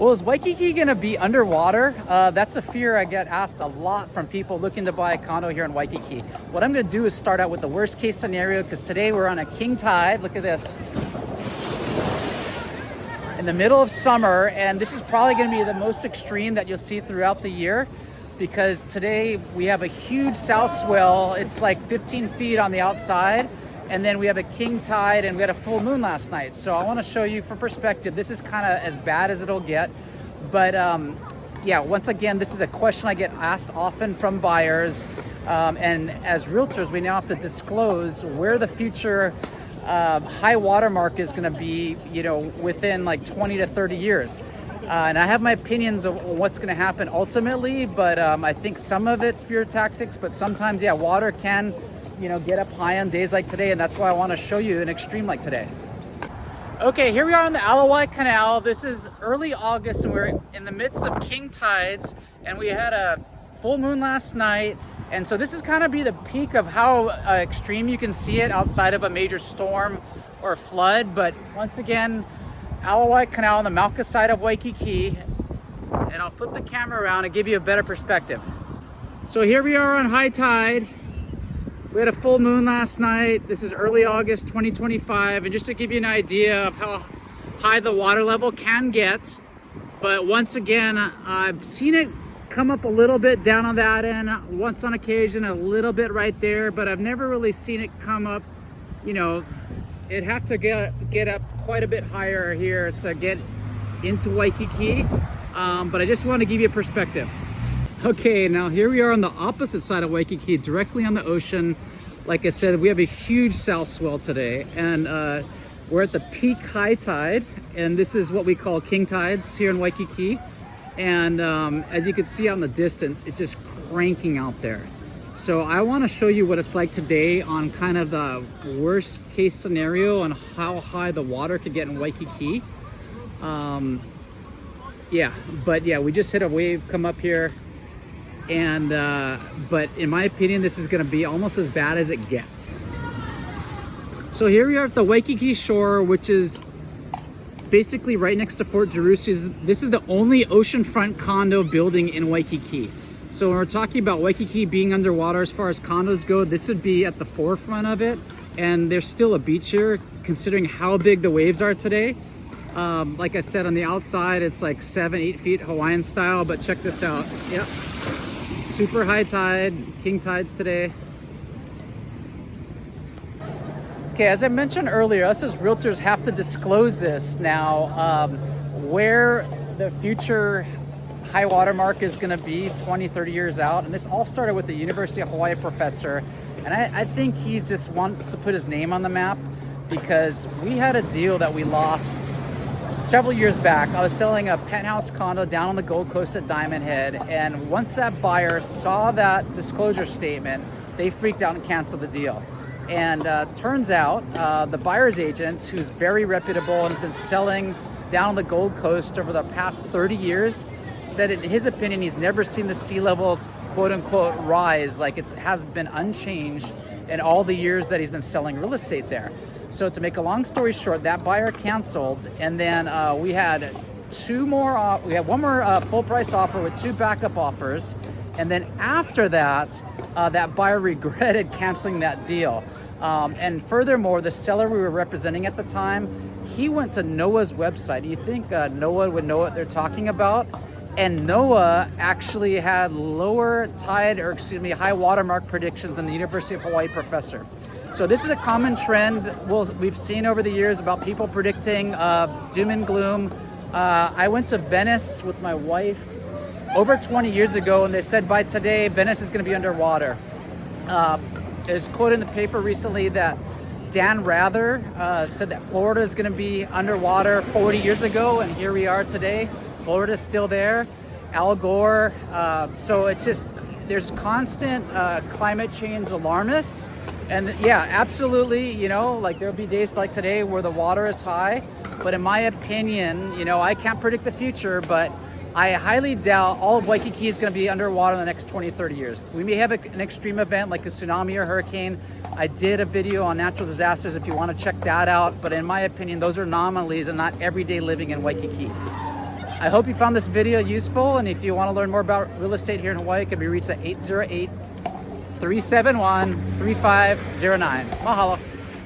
Well, is Waikiki gonna be underwater? That's a fear I get asked a lot from people looking to buy a condo here in Waikiki. What I'm gonna do is start out with the worst case scenario, because today we're on a king tide. Look at this. In the middle of summer, and this is probably gonna be the most extreme that you'll see throughout the year, because today we have a huge south swell. It's like 15 feet on the outside. And then we have a king tide, and we had a full moon last night. So I want to show you for perspective. This is kind of as bad as it'll get. But yeah, once again, this is a question I get asked often from buyers. And as realtors, we now have to disclose where the future high water mark is going to be, within like 20 to 30 years. And I have my opinions of what's going to happen ultimately, but I think some of it's fear tactics, but sometimes, yeah, water can get up high on days like today, and that's why I want to show you an extreme like today. Okay, here we are on the Alawai Canal. This is early August, and we're in the midst of king tides, and we had a full moon last night, and so this is kind of be the peak of how extreme you can see it outside of a major storm or flood. But once again, Alawai Canal on the Mauka side of Waikiki, and I'll flip the camera around and give you a better perspective. So here we are on high tide. We had a full moon last night. This is early August 2025. And just to give you an idea of how high the water level can get. But once again, I've seen it come up a little bit down on that end, once on occasion, a little bit right there, but I've never really seen it come up, it'd have to get up quite a bit higher here to get into Waikiki. But I just want to give you a perspective. Okay, now here we are on the opposite side of Waikiki, directly on the ocean. Like I said, we have a huge south swell today, and we're at the peak high tide, and this is what we call king tides here in Waikiki. And as you can see out in the distance, it's just cranking out there. So I want to show you what it's like today on kind of the worst case scenario on how high the water could get in Waikiki. Yeah, we just hit a wave come up here. And but in my opinion, this is going to be almost as bad as it gets. So here we are at the Waikiki shore, which is basically right next to Fort Jerusalem. This is the only oceanfront condo building in Waikiki. So when we're talking about Waikiki being underwater as far as condos go, this would be at the forefront of it. And there's still a beach here, considering how big the waves are today. Like I said, on the outside, it's like 7-8 feet Hawaiian style, but check this out. Yep. Super high tide, king tides today. Okay, as I mentioned earlier, us as realtors have to disclose this now, where the future high water mark is going to be 20, 30 years out. And this all started with the University of Hawaii professor. And I think he just wants to put his name on the map, because we had a deal that we lost several years back. I was selling a penthouse condo down on the Gold Coast at Diamond Head, and once that buyer saw that disclosure statement, they freaked out and canceled the deal. And turns out the buyer's agent, who's very reputable and has been selling down on the Gold Coast over the past 30 years, said in his opinion he's never seen the sea level quote-unquote rise, like it has been unchanged in all the years that he's been selling real estate there. So to make a long story short, that buyer canceled, and then we had one more full price offer with 2 backup offers, and then after that, that buyer regretted canceling that deal. And furthermore, the seller we were representing at the time, he went to NOAA's website. You think NOAA would know what they're talking about? And NOAA actually had high watermark predictions than the University of Hawaii professor. So this is a common trend we've seen over the years about people predicting doom and gloom. I went to Venice with my wife over 20 years ago, and they said by today, Venice is going to be underwater. There's a quote in the paper recently that Dan Rather said that Florida is going to be underwater 40 years ago, and here we are today. Florida's still there. Al Gore. So it's just, there's constant climate change alarmists. And yeah, absolutely, like there'll be days like today where the water is high. But in my opinion, I can't predict the future, but I highly doubt all of Waikiki is going to be underwater in the next 20, 30 years. We may have an extreme event like a tsunami or hurricane. I did a video on natural disasters if you want to check that out. But in my opinion, those are anomalies and not everyday living in Waikiki. I hope you found this video useful, and if you want to learn more about real estate here in Hawaii, it can be reached at 808-371-3509. Mahalo.